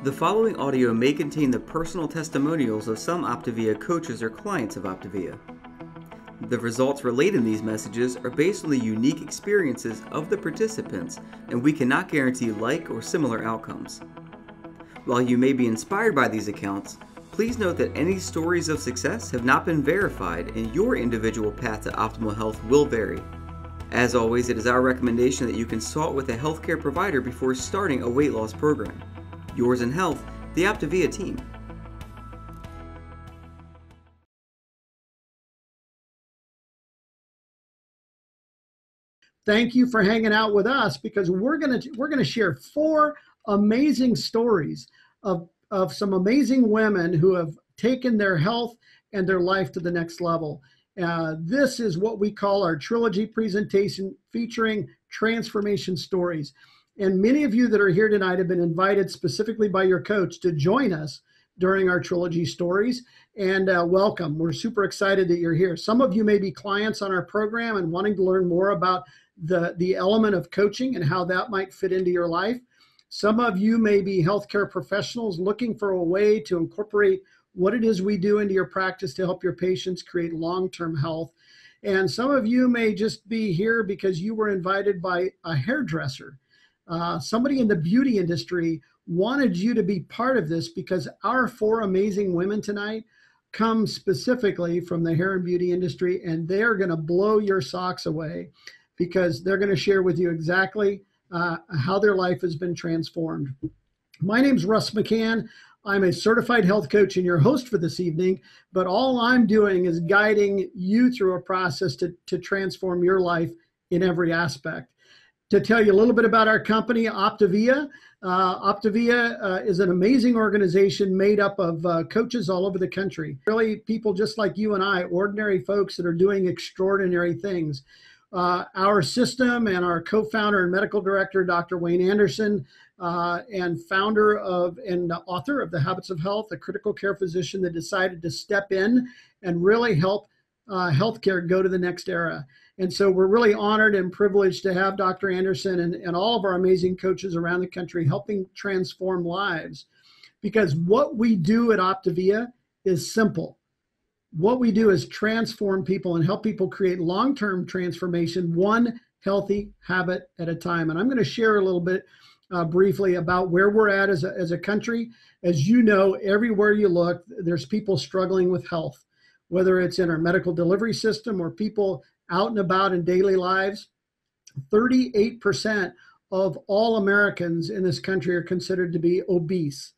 The following audio may contain the personal testimonials of some OPTAVIA coaches or clients of OPTAVIA. The results relayed in these messages are based on the unique experiences of the participants, and we cannot guarantee like or similar outcomes. While you may be inspired by these accounts, please note that any stories of success have not been verified and your individual path to optimal health will vary. As always, it is our recommendation that you consult with a healthcare provider before starting a weight loss program. Yours in health, the OPTAVIA team. Thank you for hanging out with us, because we're gonna share 4 amazing stories of some amazing women who have taken their health and their life to the next level. This is what we call our trilogy presentation, featuring transformation stories. And many of you that are here tonight have been invited specifically by your coach to join us during our trilogy stories. And welcome. We're super excited that you're here. Some of you may be clients on our program and wanting to learn more about the element of coaching and how that might fit into your life. Some of you may be healthcare professionals looking for a way to incorporate what it is we do into your practice to help your patients create long-term health. And some of you may just be here because you were invited by a hairdresser. Somebody in the beauty industry wanted you to be part of this, because our 4 amazing women tonight come specifically from the hair and beauty industry, and they're going to blow your socks away, because they're going to share with you exactly how their life has been transformed. My name's Russ McCann. I'm a certified health coach and your host for this evening, but all I'm doing is guiding you through a process to transform your life in every aspect. To tell you a little bit about our company, OPTAVIA. OPTAVIA is an amazing organization made up of coaches all over the country. Really, people just like you and I, ordinary folks that are doing extraordinary things. Our system and our co-founder and medical director, Dr. Wayne Anderson, and founder of and author of The Habits of Health, a critical care physician that decided to step in and really help healthcare go to the next era. And so we're really honored and privileged to have Dr. Anderson and all of our amazing coaches around the country helping transform lives. Because what we do at OPTAVIA is simple. What we do is transform people and help people create long-term transformation, one healthy habit at a time. And I'm going to share a little bit briefly about where we're at as a country. As you know, everywhere you look, there's people struggling with health, whether it's in our medical delivery system or people out and about in daily lives. 38% of all Americans in this country are considered to be obese.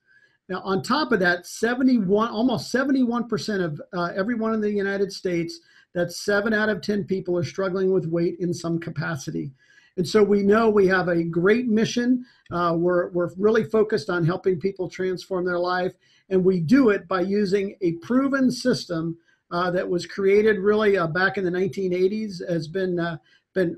Now, on top of that, almost 71% of everyone in the United States, that's 7 out of 10 people, are struggling with weight in some capacity. And so we know we have a great mission. We're really focused on helping people transform their life. And we do it by using a proven system that was created really back in the 1980s, has been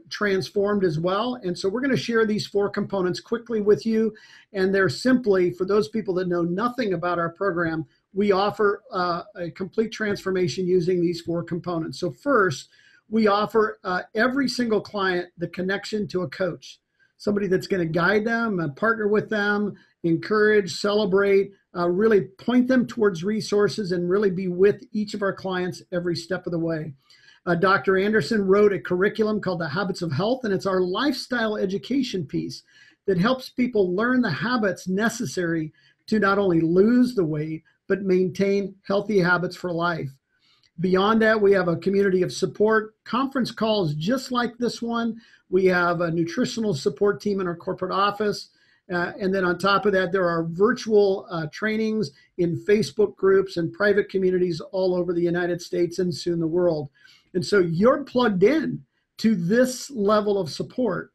transformed as well. And so we're going to share these 4 components quickly with you. And they're simply, for those people that know nothing about our program, we offer a complete transformation using these 4 components. So first, we offer every single client the connection to a coach, somebody that's going to guide them, partner with them, encourage, celebrate, really point them towards resources, and really be with each of our clients every step of the way. Dr. Anderson wrote a curriculum called The Habits of Health, and it's our lifestyle education piece that helps people learn the habits necessary to not only lose the weight, but maintain healthy habits for life. Beyond that, we have a community of support, conference calls just like this one. We have a nutritional support team in our corporate office. And then on top of that, there are virtual trainings in Facebook groups and private communities all over the United States and soon the world. And so you're plugged in to this level of support.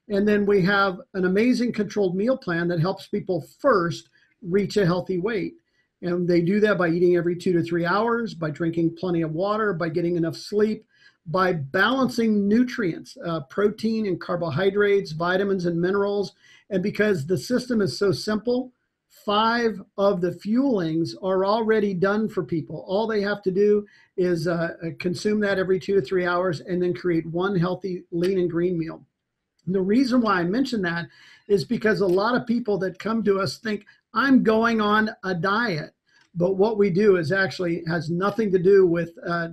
And then we have an amazing controlled meal plan that helps people first reach a healthy weight. And they do that by eating every 2 to 3 hours, by drinking plenty of water, by getting enough sleep, by balancing nutrients, protein and carbohydrates, vitamins and minerals. And because the system is so simple, 5 of the fuelings are already done for people. All they have to do is consume that every 2 to 3 hours and then create one healthy lean and green meal. And the reason why I mention that is because a lot of people that come to us think, I'm going on a diet. But what we do is actually has nothing to do with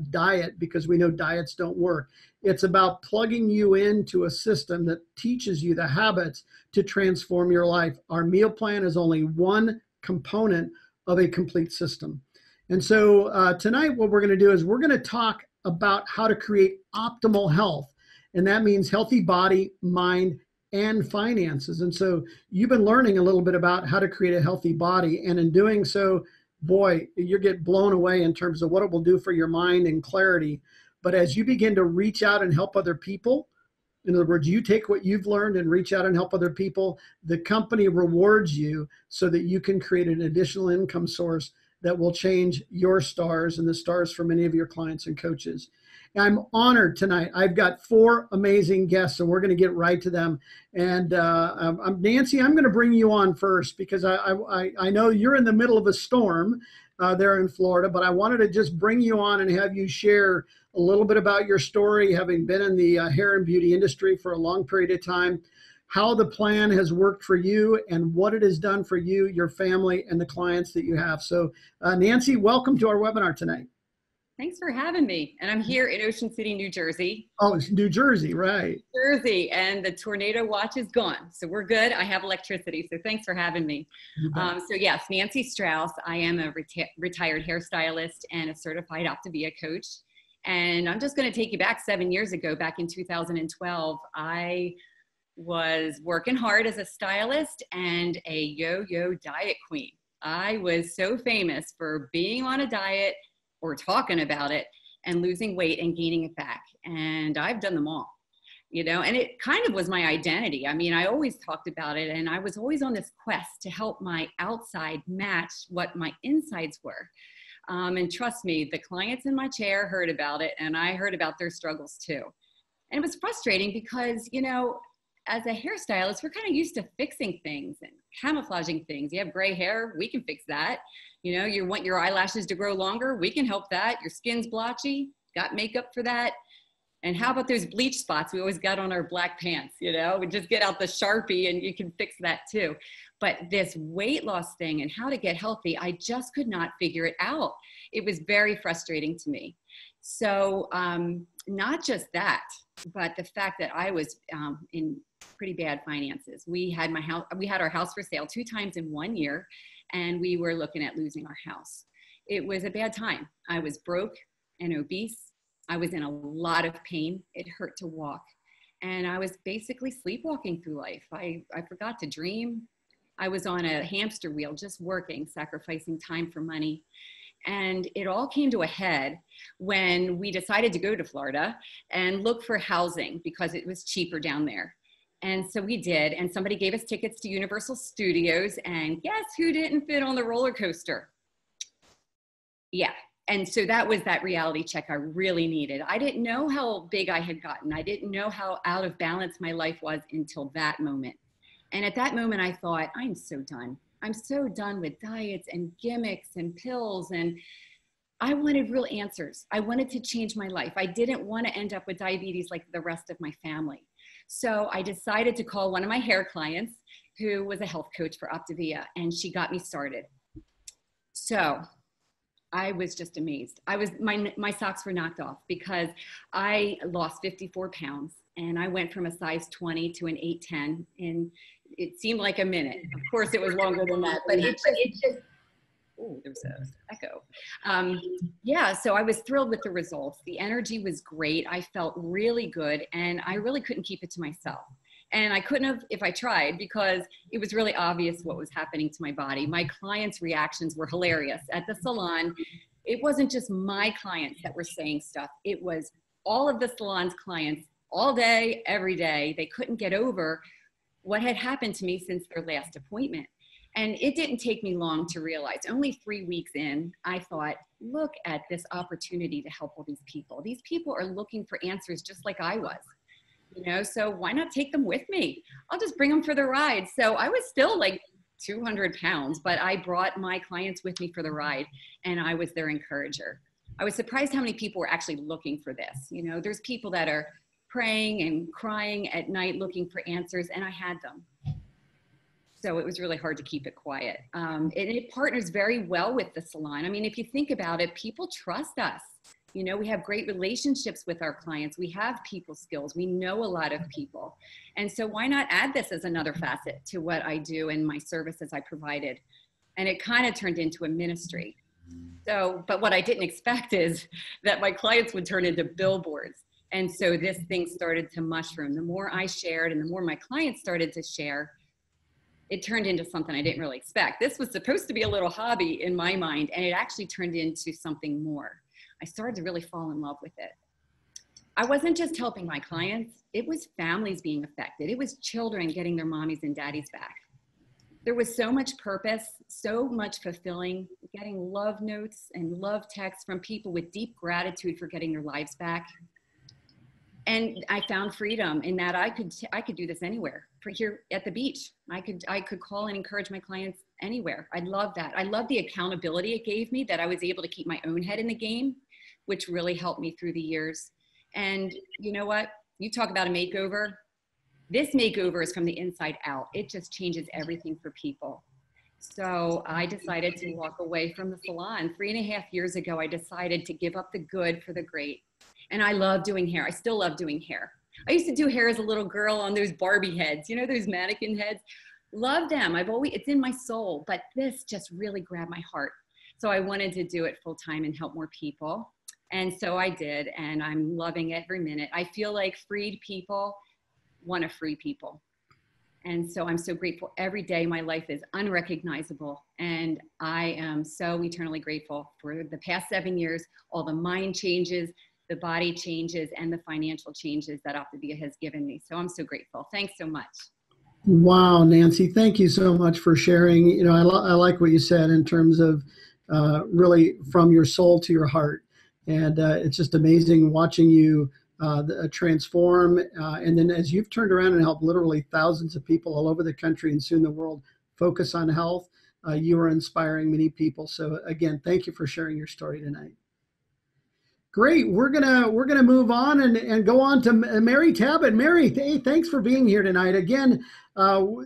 diet, because we know diets don't work. It's about plugging you into a system that teaches you the habits to transform your life. Our meal plan is only one component of a complete system. And so tonight what we're going to do is we're going to talk about how to create optimal health. And that means healthy body, mind, and finances. And so you've been learning a little bit about how to create a healthy body. And in doing so, boy, you get blown away in terms of what it will do for your mind and clarity. But as you begin to reach out and help other people, in other words, you take what you've learned and reach out and help other people, the company rewards you so that you can create an additional income source that will change your stars and the stars for many of your clients and coaches. And I'm honored tonight. I've got 4 amazing guests, and we're going to get right to them. And Nancy, I'm going to bring you on first because I know you're in the middle of a storm there in Florida, but I wanted to just bring you on and have you share a little bit about your story, having been in the hair and beauty industry for a long period of time, how the plan has worked for you and what it has done for you, your family, and the clients that you have. So Nancy, welcome to our webinar tonight. Thanks for having me. And I'm here in Ocean City, New Jersey. Oh, it's New Jersey, right. Jersey, and the tornado watch is gone. So we're good. I have electricity. So thanks for having me. So yes, Nancy Strauss. I am a retired hairstylist and a certified OPTAVIA coach. And I'm just going to take you back 7 years ago, back in 2012. I was working hard as a stylist and a yo-yo diet queen. I was so famous for being on a diet or talking about it and losing weight and gaining it back. And I've done them all, you know, and it kind of was my identity. I mean, I always talked about it, and I was always on this quest to help my outside match what my insides were. And trust me, the clients in my chair heard about it, and I heard about their struggles too. And it was frustrating because, you know, as a hairstylist, we're kind of used to fixing things and camouflaging things. You have gray hair, we can fix that. You know, you want your eyelashes to grow longer, we can help that. Your skin's blotchy, got makeup for that. And how about those bleach spots we always got on our black pants, you know? We just get out the Sharpie and you can fix that too. But this weight loss thing and how to get healthy, I just could not figure it out. It was very frustrating to me. So not just that, but the fact that I was in pretty bad finances. We had our house for sale 2 times in 1 year, and we were looking at losing our house. It was a bad time. I was broke and obese. I was in a lot of pain. It hurt to walk. And I was basically sleepwalking through life. I forgot to dream. I was on a hamster wheel, just working, sacrificing time for money. And it all came to a head when we decided to go to Florida and look for housing because it was cheaper down there. And so we did, and somebody gave us tickets to Universal Studios, and guess who didn't fit on the roller coaster? Yeah, and so that was that reality check I really needed. I didn't know how big I had gotten. I didn't know how out of balance my life was until that moment. And at that moment, I thought, I'm so done. I'm so done with diets and gimmicks and pills, and I wanted real answers. I wanted to change my life. I didn't want to end up with diabetes like the rest of my family. So I decided to call one of my hair clients who was a health coach for OPTAVIA, and she got me started. So I was just amazed. My socks were knocked off because I lost 54 pounds, and I went from a size 20 to an 8'10", and it seemed like a minute. Of course, it was longer than that, but it just oh, there was an echo. Yeah, so I was thrilled with the results. The energy was great. I felt really good, and I really couldn't keep it to myself. And I couldn't have if I tried, because it was really obvious what was happening to my body. My clients' reactions were hilarious. At the salon, it wasn't just my clients that were saying stuff. It was all of the salon's clients all day, every day. They couldn't get over what had happened to me since their last appointment. And it didn't take me long to realize. Only 3 weeks in, I thought, look at this opportunity to help all these people. These people are looking for answers just like I was. You know, so why not take them with me? I'll just bring them for the ride. So I was still like 200 pounds, but I brought my clients with me for the ride, and I was their encourager. I was surprised how many people were actually looking for this. You know, there's people that are praying and crying at night looking for answers, and I had them. So it was really hard to keep it quiet. And it partners very well with the salon. I mean, if you think about it, people trust us. You know, we have great relationships with our clients. We have people skills. We know a lot of people. And so why not add this as another facet to what I do and my services I provided? And it kind of turned into a ministry. So, but what I didn't expect is that my clients would turn into billboards. And so this thing started to mushroom. The more I shared and the more my clients started to share, it turned into something I didn't really expect. This was supposed to be a little hobby in my mind, and it actually turned into something more. I started to really fall in love with it. I wasn't just helping my clients, it was families being affected. It was children getting their mommies and daddies back. There was so much purpose, so much fulfilling, getting love notes and love texts from people with deep gratitude for getting their lives back. And I found freedom in that I could do this anywhere. For here at the beach, I could call and encourage my clients anywhere. I love that. I love the accountability it gave me, that I was able to keep my own head in the game, which really helped me through the years. And you know what? You talk about a makeover. This makeover is from the inside out. It just changes everything for people. So I decided to walk away from the salon. 3.5 years ago, I decided to give up the good for the great. And I love doing hair. I still love doing hair. I used to do hair as a little girl on those Barbie heads, you know, those mannequin heads. Love them. It's in my soul, but this just really grabbed my heart. So I wanted to do it full time and help more people. And so I did, and I'm loving every minute. I feel like freed people want to free people. And so I'm so grateful. Every day my life is unrecognizable, and I am so eternally grateful for the past 7 years, all the mind changes, the body changes, and the financial changes that OPTAVIA has given me. So I'm so grateful. Thanks so much. Wow, Nancy, thank you so much for sharing. You know, I like what you said in terms of really from your soul to your heart. And it's just amazing watching you transform. And then as you've turned around and helped literally thousands of people all over the country and soon the world focus on health, you are inspiring many people. So again, thank you for sharing your story tonight. Great. We're gonna move on and go on to Mary Tabet. Mary, hey, thanks for being here tonight. Again,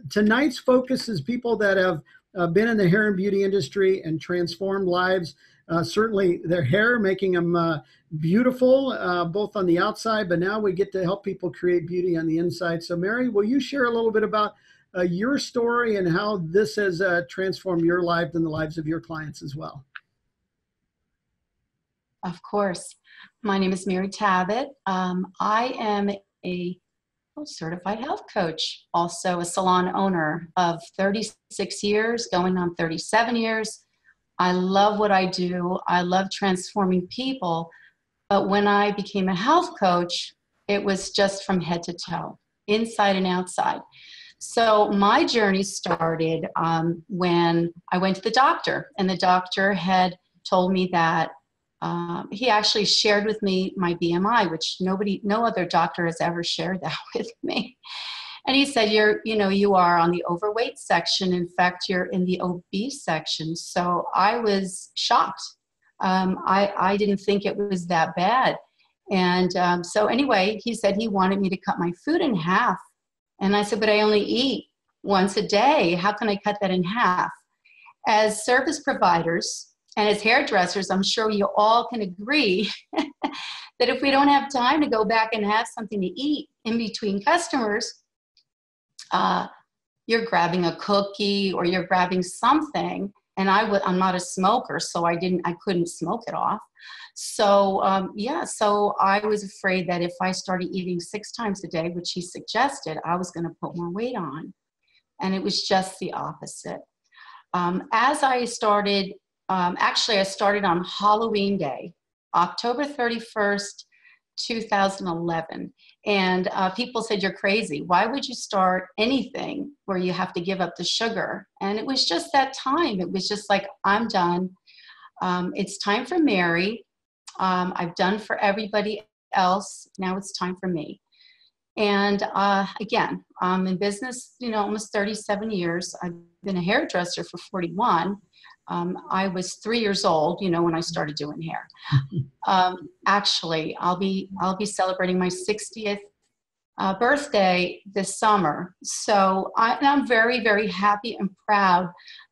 tonight's focus is people that have been in the hair and beauty industry and transformed lives. Certainly their hair, making them beautiful, both on the outside, but now we get to help people create beauty on the inside. So Mary, will you share a little bit about your story and how this has transformed your life and the lives of your clients as well? Of course. My name is Mary Tabbit. I am a certified health coach, also a salon owner of 36 years, going on 37 years. I love what I do. I love transforming people. But when I became a health coach, it was just from head to toe, inside and outside. So my journey started when I went to the doctor, and the doctor had told me that he actually shared with me my BMI, which no other doctor has ever shared that with me. And he said, you are on the overweight section. In fact, you're in the obese section. So I was shocked. I didn't think it was that bad. And so anyway, he said he wanted me to cut my food in half. And I said, but I only eat once a day. How can I cut that in half? As service providers and as hairdressers, I'm sure you all can agree that if we don't have time to go back and have something to eat in between customers, you're grabbing a cookie or you're grabbing something. And I'm not a smoker, so I couldn't smoke it off. So so I was afraid that if I started eating 6 times a day, which he suggested, I was going to put more weight on. And it was just the opposite. As I started, actually I started on Halloween Day, October 31st, 2011. And people said, you're crazy. Why would you start anything where you have to give up the sugar? And it was just that time. It was just like, I'm done. It's time for Mary. I've done for everybody else. Now it's time for me. And again, I'm in business, almost 37 years. I've been a hairdresser for 41. I was 3 years old, when I started doing hair. Actually, I'll be celebrating my 60th birthday this summer. So I'm very, very happy and proud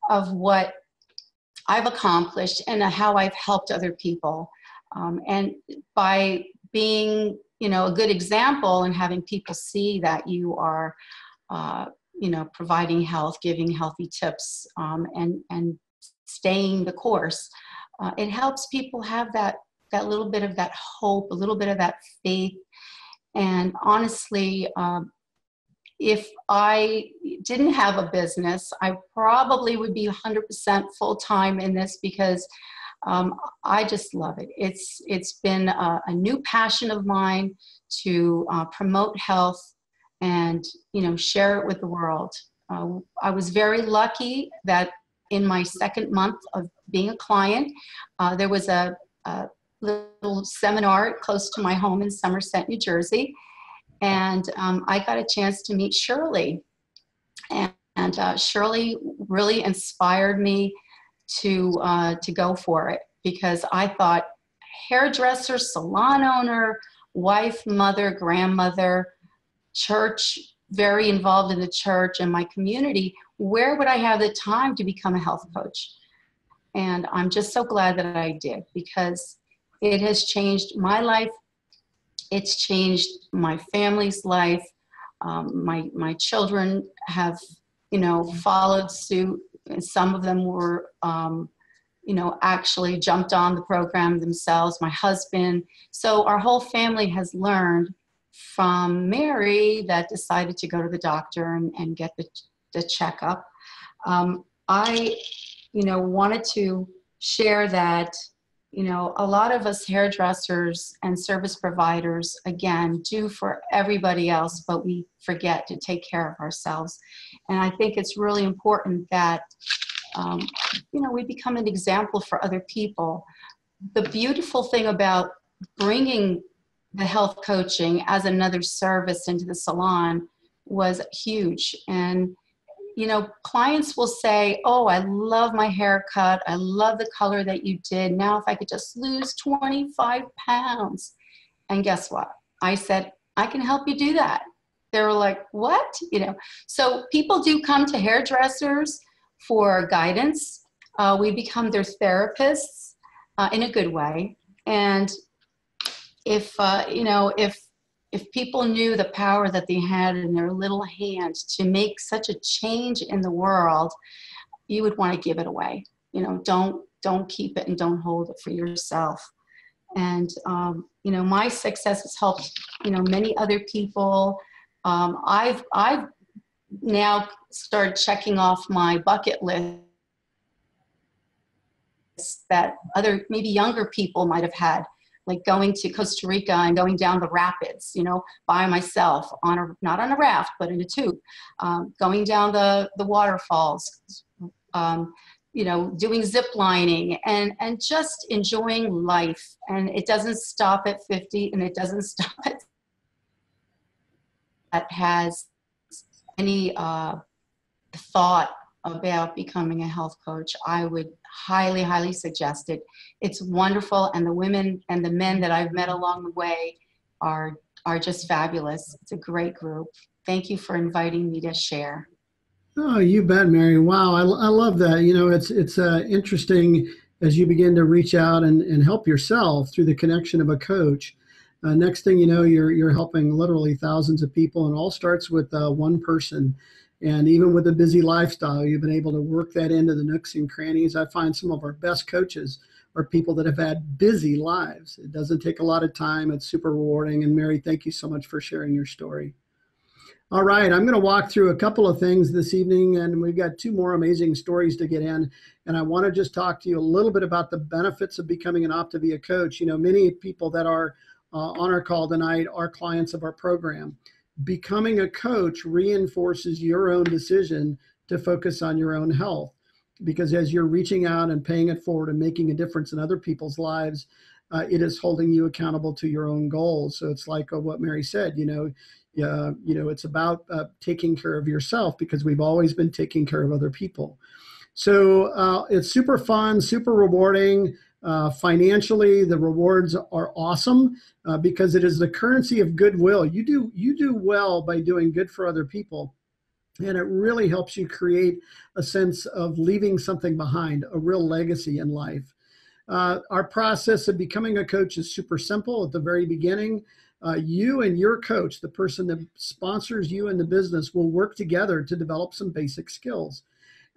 of what I've accomplished and how I've helped other people. And by being, a good example and having people see that you are, providing health, giving healthy tips, and staying the course, it helps people have that little bit of that hope, a little bit of that faith. And honestly, if I didn't have a business, I probably would be 100% full-time in this, because I just love it. It's been a new passion of mine to promote health and, share it with the world. I was very lucky that in my second month of being a client, there was a little seminar close to my home in Somerset, New Jersey. And I got a chance to meet Shirley. And Shirley really inspired me to go for it, because I thought hairdresser, salon owner, wife, mother, grandmother, church, very involved in the church and my community, where would I have the time to become a health coach? And I'm just so glad that I did, because it has changed my life. It's changed my family's life. My children have, followed suit. And some of them were, actually jumped on the program themselves, my husband. So our whole family has learned from Mary, that decided to go to the doctor and get the checkup. I, wanted to share that, a lot of us hairdressers and service providers, again, do for everybody else, but we forget to take care of ourselves. And I think it's really important that, we become an example for other people. The beautiful thing about bringing the health coaching as another service into the salon was huge. And clients will say, oh, I love my haircut. I love the color that you did. Now, if I could just lose 25 pounds. And guess what? I said, I can help you do that. They were like, what? So people do come to hairdressers for guidance. We become their therapists in a good way. And if people knew the power that they had in their little hands to make such a change in the world, you would want to give it away. Don't keep it and don't hold it for yourself. And, my success has helped, many other people. I've now started checking off my bucket list that other, maybe younger people might have had, like going to Costa Rica and going down the rapids, by myself not on a raft, but in a tube, going down the waterfalls, doing zip lining and just enjoying life. And it doesn't stop at 50, and it doesn't stop at that has any thought about becoming a health coach. I would highly, highly suggest it. It's wonderful, and the women and the men that I've met along the way are just fabulous. It's a great group. Thank you for inviting me to share. Oh, you bet, Mary. Wow, I love that. It's interesting as you begin to reach out and help yourself through the connection of a coach. Next thing you know, you're helping literally thousands of people, and all starts with one person. And even with a busy lifestyle, you've been able to work that into the nooks and crannies. I find some of our best coaches are people that have had busy lives. It doesn't take a lot of time. It's super rewarding. And Mary, thank you so much for sharing your story. All right, I'm going to walk through a couple of things this evening, and we've got two more amazing stories to get in. And I want to just talk to you a little bit about the benefits of becoming an OPTAVIA coach. Many people that are on our call tonight are clients of our program. Becoming a coach reinforces your own decision to focus on your own health, because as you're reaching out and paying it forward and making a difference in other people's lives, it is holding you accountable to your own goals. So it's like what Mary said, it's about taking care of yourself, because we've always been taking care of other people. So it's super fun, super rewarding. Financially, the rewards are awesome because it is the currency of goodwill. You do well by doing good for other people. And it really helps you create a sense of leaving something behind, a real legacy in life. Our process of becoming a coach is super simple at the very beginning. You and your coach, the person that sponsors you in the business, will work together to develop some basic skills.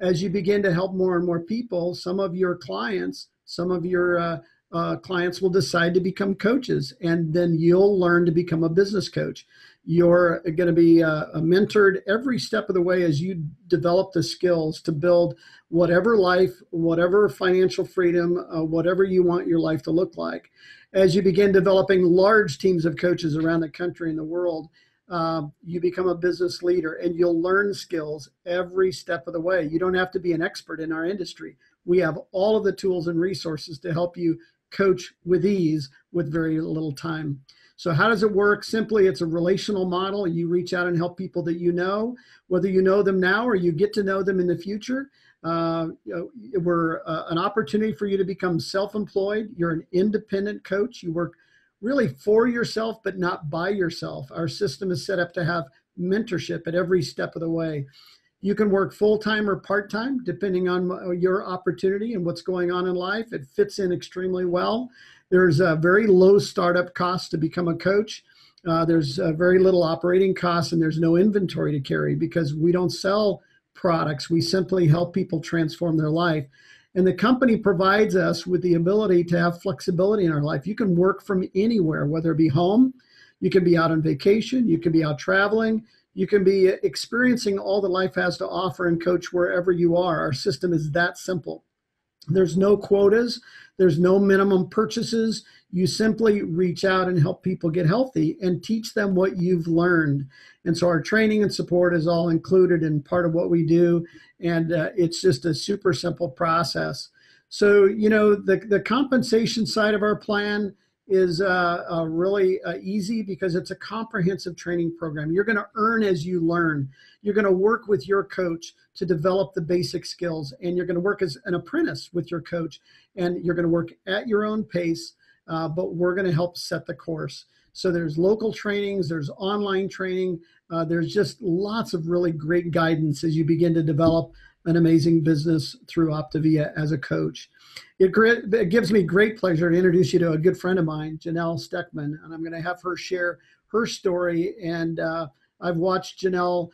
As you begin to help more and more people, some of your clients will decide to become coaches, and then you'll learn to become a business coach. You're going to be mentored every step of the way as you develop the skills to build whatever life, whatever financial freedom, whatever you want your life to look like. As you begin developing large teams of coaches around the country and the world, you become a business leader, and you'll learn skills every step of the way. You don't have to be an expert in our industry. We have all of the tools and resources to help you coach with ease with very little time. So how does it work? Simply, it's a relational model. You reach out and help people that you know, whether you know them now or you get to know them in the future. We're an opportunity for you to become self-employed. You're an independent coach. You work really for yourself, but not by yourself. Our system is set up to have mentorship at every step of the way. You can work full-time or part-time, depending on your opportunity and what's going on in life. It fits in extremely well. There's a very low startup cost to become a coach. There's very little operating costs, and there's no inventory to carry because we don't sell products. We simply help people transform their life. And the company provides us with the ability to have flexibility in our life. You can work from anywhere, whether it be home, you can be out on vacation, you can be out traveling, you can be experiencing all that life has to offer and coach wherever you are. Our system is that simple. There's no quotas. There's no minimum purchases. You simply reach out and help people get healthy and teach them what you've learned. And so our training and support is all included in part of what we do. And it's just a super simple process. So, you know, the compensation side of our plan is really easy because it's a comprehensive training program. You're going to earn as you learn. You're going to work with your coach to develop the basic skills, and you're going to work as an apprentice with your coach, and you're going to work at your own pace, but we're going to help set the course. So there's local trainings, there's online training, there's just lots of really great guidance as you begin to develop an amazing business through OPTAVIA as a coach. It gives me great pleasure to introduce you to a good friend of mine, Janelle Stegman, and I'm going to have her share her story. And I've watched Jonell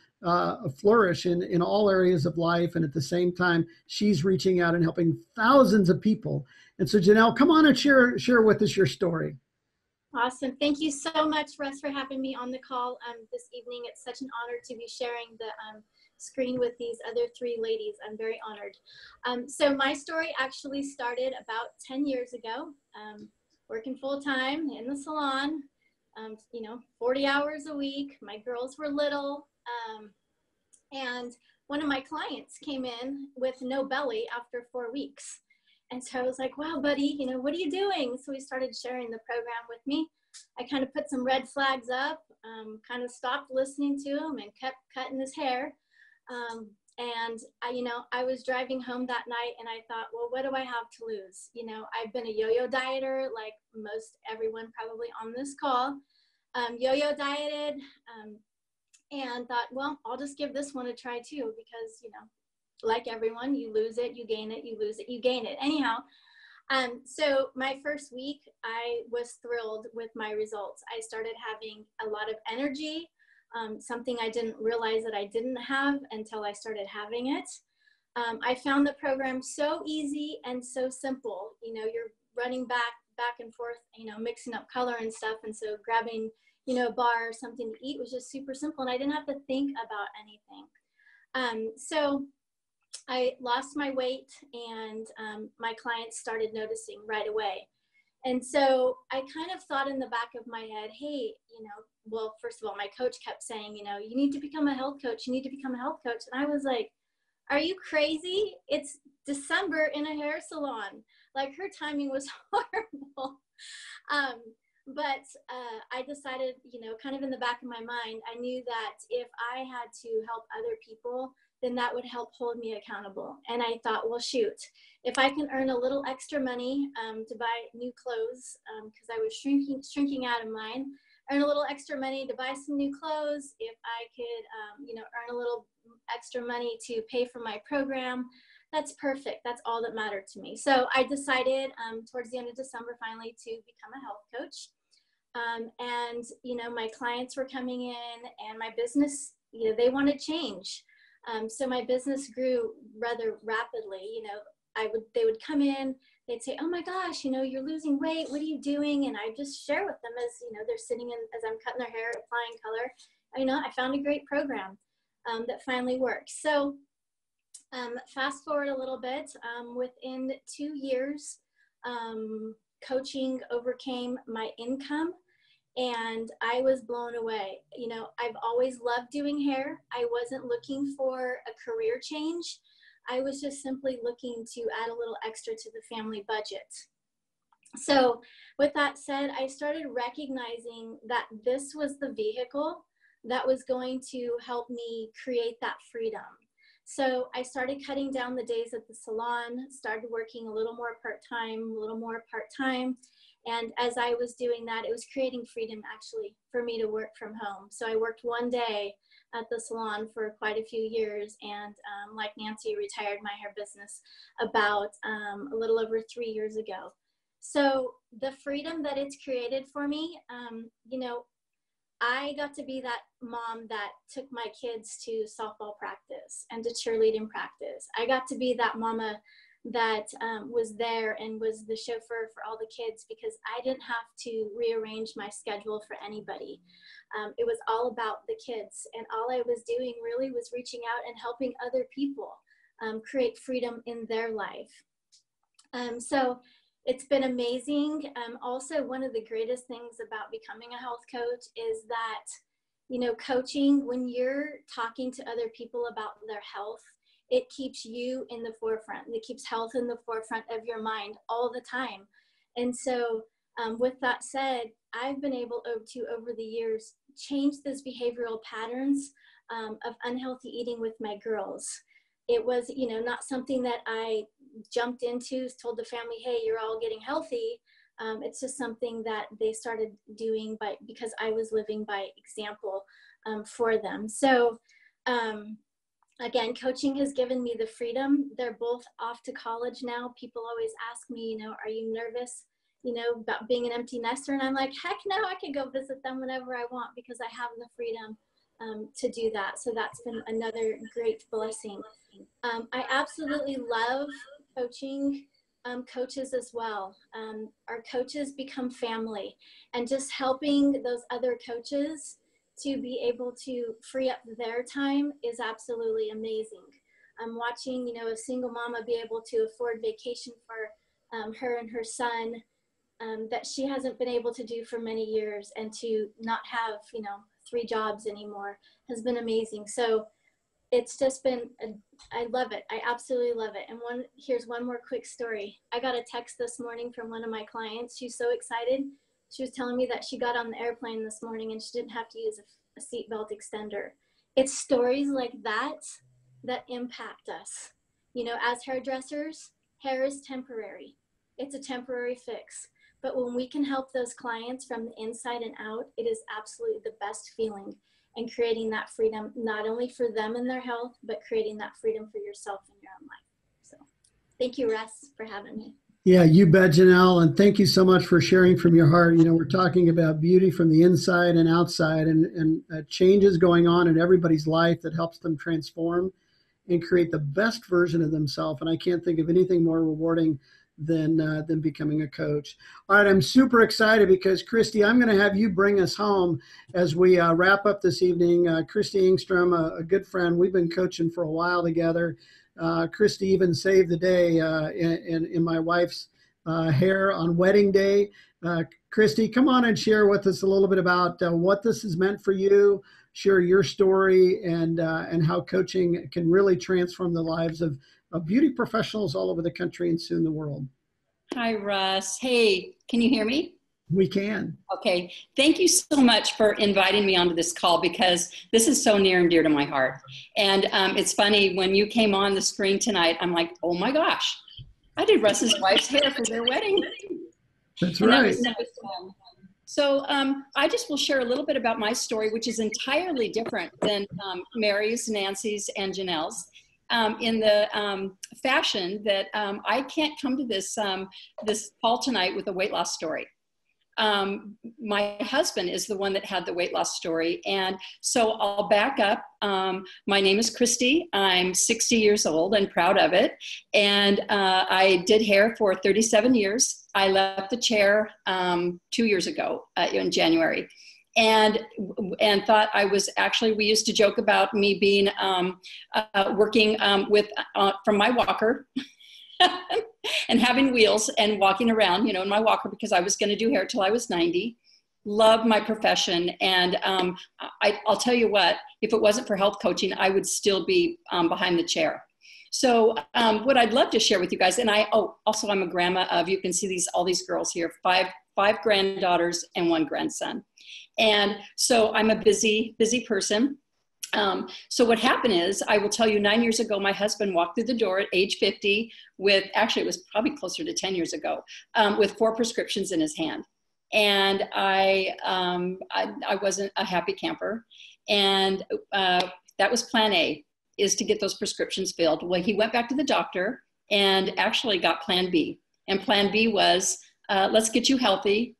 flourish in all areas of life, and at the same time, she's reaching out and helping thousands of people. And so, Janelle, come on and share with us your story. Awesome. Thank you so much, Russ, for having me on the call this evening. It's such an honor to be sharing the screen with these other three ladies. I'm very honored. So my story actually started about 10 years ago, working full-time in the salon, 40 hours a week. My girls were little, and one of my clients came in with no belly after 4 weeks. And so I was like, wow, buddy, what are you doing? So he started sharing the program with me. I kind of put some red flags up, kind of stopped listening to him and kept cutting his hair. And I was driving home that night and I thought, well, what do I have to lose? I've been a yo-yo dieter, like most everyone probably on this call, yo-yo dieted, and thought, well, I'll just give this one a try too, because, like everyone, you lose it, you gain it, you lose it, you gain it. Anyhow, so my first week, I was thrilled with my results. I started having a lot of energy, something I didn't realize that I didn't have until I started having it. I found the program so easy and so simple. You're running back and forth, mixing up color and stuff. And so grabbing, a bar or something to eat was just super simple. And I didn't have to think about anything. So I lost my weight, and my clients started noticing right away. And so I kind of thought in the back of my head, hey, well, first of all, my coach kept saying, you need to become a health coach. You need to become a health coach. And I was like, are you crazy? It's December in a hair salon. Like, her timing was horrible. But I decided, kind of in the back of my mind, I knew that if I had to help other people, then that would help hold me accountable. And I thought, well, shoot, if I can earn a little extra money to buy new clothes, because I was shrinking out of mine, earn a little extra money to buy some new clothes, if I could, earn a little extra money to pay for my program, that's perfect. That's all that mattered to me. So I decided towards the end of December finally to become a health coach. My clients were coming in and my business, they wanted change. So my business grew rather rapidly. They would come in, they'd say, oh my gosh, you're losing weight. What are you doing? And I just share with them as, they're sitting in, as I'm cutting their hair, applying color. I found a great program that finally worked. So fast forward a little bit, within 2 years, coaching overcame my income and I was blown away. I've always loved doing hair. I wasn't looking for a career change. I was just simply looking to add a little extra to the family budget. So with that said, I started recognizing that this was the vehicle that was going to help me create that freedom. So I started cutting down the days at the salon, started working a little more part-time. And as I was doing that, it was creating freedom actually for me to work from home. So I worked one day at the salon for quite a few years. And like Nancy, retired my hair business about a little over 3 years ago. So the freedom that it's created for me, I got to be that mom that took my kids to softball practice and to cheerleading practice. I got to be that mama that was there and was the chauffeur for all the kids because I didn't have to rearrange my schedule for anybody. It was all about the kids, and all I was doing really was reaching out and helping other people create freedom in their life. So it's been amazing. Also, one of the greatest things about becoming a health coach is that, coaching, when you're talking to other people about their health, it keeps you in the forefront. It keeps health in the forefront of your mind all the time. And so with that said, I've been able to, over the years, change those behavioral patterns of unhealthy eating with my girls. It was, not something that I jumped into, told the family, hey, you're all getting healthy. It's just something that they started doing because I was living by example for them. So again, coaching has given me the freedom. They're both off to college now. People always ask me, are you nervous, about being an empty nester? And I'm like, heck no, I can go visit them whenever I want because I have the freedom to do that. So that's been another great blessing. I absolutely love coaching coaches as well. Our coaches become family, and just helping those other coaches to be able to free up their time is absolutely amazing. I'm watching, a single mama be able to afford vacation for her and her son that she hasn't been able to do for many years, and to not have, 3 jobs anymore has been amazing. So it's just been, I love it. I absolutely love it. And here's one more quick story. I got a text this morning from one of my clients. She's so excited. She was telling me that she got on the airplane this morning and she didn't have to use a seatbelt extender. It's stories like that that impact us. As hairdressers, hair is temporary. It's a temporary fix. But when we can help those clients from the inside and out, it is absolutely the best feeling, and creating that freedom, not only for them and their health, but creating that freedom for yourself in your own life. So thank you, Russ, for having me. Yeah, you bet, Janelle. And thank you so much for sharing from your heart. We're talking about beauty from the inside and outside, and changes going on in everybody's life that helps them transform and create the best version of themselves. And I can't think of anything more rewarding than becoming a coach. All right, I'm super excited because, Christie, I'm going to have you bring us home as we wrap up this evening. Christie Engstrom, a good friend. We've been coaching for a while together. Christie even saved the day in my wife's hair on wedding day. Christie, come on and share with us a little bit about what this has meant for you. Share your story and how coaching can really transform the lives of beauty professionals all over the country and soon the world. Hi, Russ. Hey, can you hear me? We can. Okay. Thank you so much for inviting me onto this call, because this is so near and dear to my heart. And it's funny, when you came on the screen tonight, I'm like, oh my gosh, I did Russ's wife's hair for their wedding. That's And right. that was so fun. So I just will share a little bit about my story, which is entirely different than Mary's, Nancy's, and Janelle's. In the fashion that I can't come to this this call tonight with a weight loss story. My husband is the one that had the weight loss story. And so I'll back up. My name is Christie. I'm 60 years old and proud of it. And I did hair for 37 years. I left the chair 2 years ago in January. And thought I was actually, we used to joke about me being working with from my walker and having wheels and walking around, you know, in my walker, because I was going to do hair till I was 90. Love my profession. And I'll tell you what, if it wasn't for health coaching, I would still be behind the chair. So what I'd love to share with you guys, and also I'm a grandma of, you can see all these girls here, five granddaughters and one grandson. And so I'm a busy person. So what happened is, I will tell you, 9 years ago, my husband walked through the door at age 50 with, actually it was probably closer to 10 years ago, with 4 prescriptions in his hand. And I wasn't a happy camper. And that was plan A, is to get those prescriptions filled. Well, he went back to the doctor and actually got plan B. And plan B was, let's get you healthy.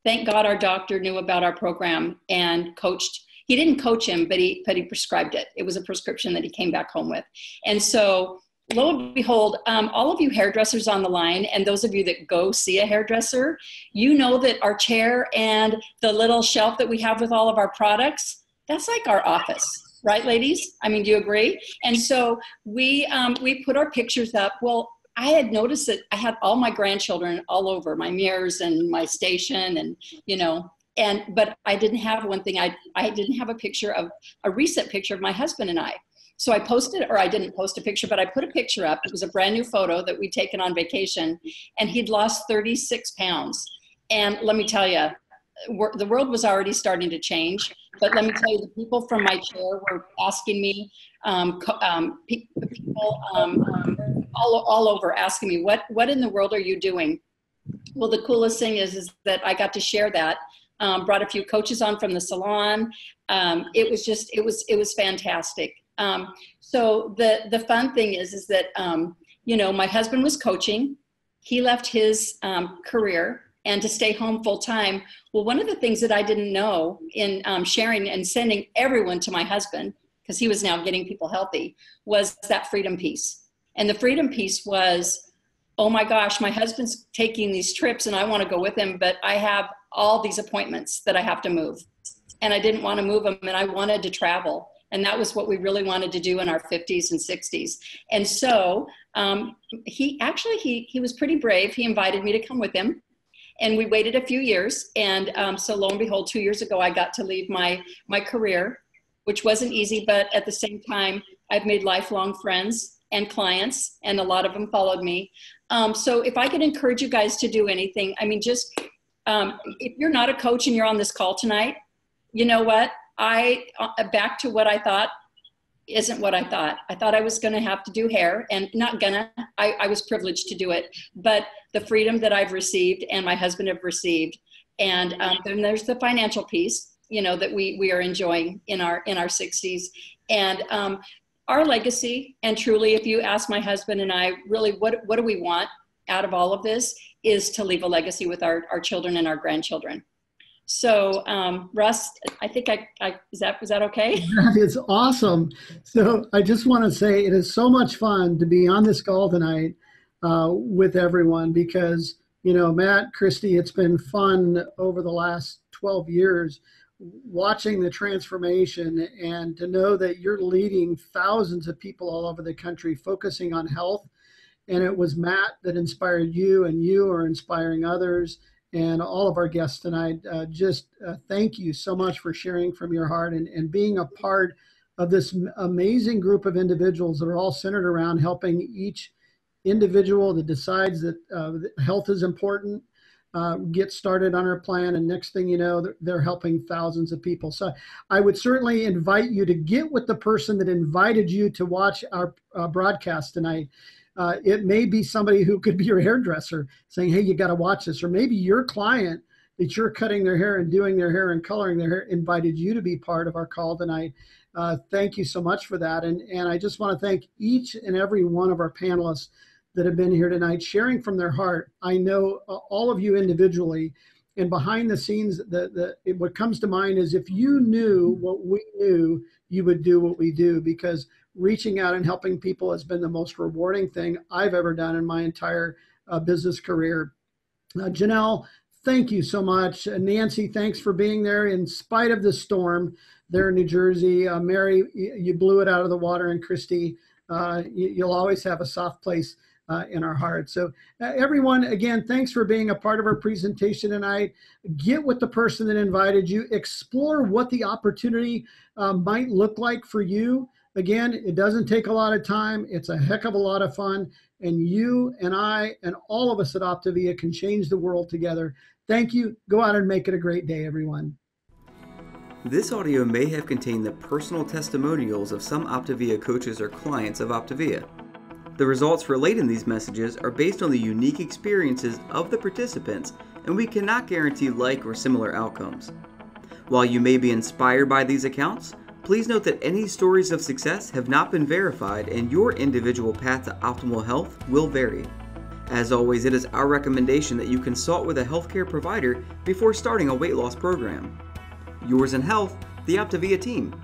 Thank God our doctor knew about our program and coached. He didn't coach him, but he prescribed it. It was a prescription that he came back home with. And so lo and behold, all of you hairdressers on the line, and those of you that go see a hairdresser, you know that our chair and the little shelf that we have with all of our products, that's like our office. Right, ladies? I mean, do you agree? And so we put our pictures up. Well, I had noticed that I had all my grandchildren all over my mirrors and my station, and, you know, but I didn't have one thing. I didn't have a recent picture of my husband and I. So I posted, or I didn't post a picture, but I put a picture up. It was a brand new photo that we'd taken on vacation, and he'd lost 36 pounds. And let me tell you, the world was already starting to change. But let me tell you, the people from my chair were asking me, people all over asking me, what in the world are you doing? Well, the coolest thing is that I got to share that. Brought a few coaches on from the salon. It was fantastic. So the fun thing is that, you know, my husband was coaching. He left his career and to stay home full time. Well, one of the things that I didn't know in sharing and sending everyone to my husband, because he was now getting people healthy, was that freedom piece. And the freedom piece was, oh my gosh, my husband's taking these trips and I want to go with him, but I have all these appointments that I have to move. And I didn't want to move them, and I wanted to travel. And that was what we really wanted to do in our 50s and 60s. And so he was pretty brave. He invited me to come with him. And we waited a few years. And so lo and behold, 2 years ago, I got to leave my career, which wasn't easy. But at the same time, I've made lifelong friends and clients, and a lot of them followed me. So if I could encourage you guys to do anything, I mean, just if you're not a coach and you're on this call tonight, you know what? Back to what I thought isn't what I thought. I thought I was going to have to do hair, and I was privileged to do it, but the freedom that I've received and my husband have received. And then there's the financial piece, you know, that we are enjoying in our 60s, and our legacy. And truly, if you ask my husband and I, really, what do we want out of all of this, is to leave a legacy with our children and our grandchildren. So, Russ, I think was that okay? That is awesome. So I just want to say it is so much fun to be on this call tonight with everyone, because, you know, Matt, Christie, it's been fun over the last 12 years watching the transformation, and to know that you're leading thousands of people all over the country focusing on health. And it was Matt that inspired you, and you are inspiring others. And all of our guests tonight, thank you so much for sharing from your heart and being a part of this amazing group of individuals that are all centered around helping each individual that decides that health is important, get started on our plan, and next thing you know, they're helping thousands of people. So I would certainly invite you to get with the person that invited you to watch our broadcast tonight. It may be somebody who could be your hairdresser saying, hey, you got to watch this. Or maybe your client that you're cutting their hair and doing their hair and coloring their hair invited you to be part of our call tonight. Thank you so much for that. And I just want to thank each and every one of our panelists that have been here tonight, sharing from their heart. I know all of you individually, and behind the scenes, what comes to mind is if you knew what we knew, you would do what we do, because reaching out and helping people has been the most rewarding thing I've ever done in my entire business career. Janelle, thank you so much. Nancy, thanks for being there in spite of the storm there in New Jersey. Mary, you blew it out of the water, and Christie, you'll always have a soft place in our hearts. So everyone, again, thanks for being a part of our presentation tonight. Get with the person that invited you. Explore what the opportunity might look like for you. Again, it doesn't take a lot of time. It's a heck of a lot of fun. And you and I and all of us at OPTAVIA can change the world together. Thank you. Go out and make it a great day, everyone. This audio may have contained the personal testimonials of some OPTAVIA coaches or clients of OPTAVIA. The results relayed in these messages are based on the unique experiences of the participants, and we cannot guarantee like or similar outcomes. While you may be inspired by these accounts, please note that any stories of success have not been verified, and your individual path to optimal health will vary. As always, it is our recommendation that you consult with a healthcare provider before starting a weight loss program. Yours in health, the OPTAVIA team.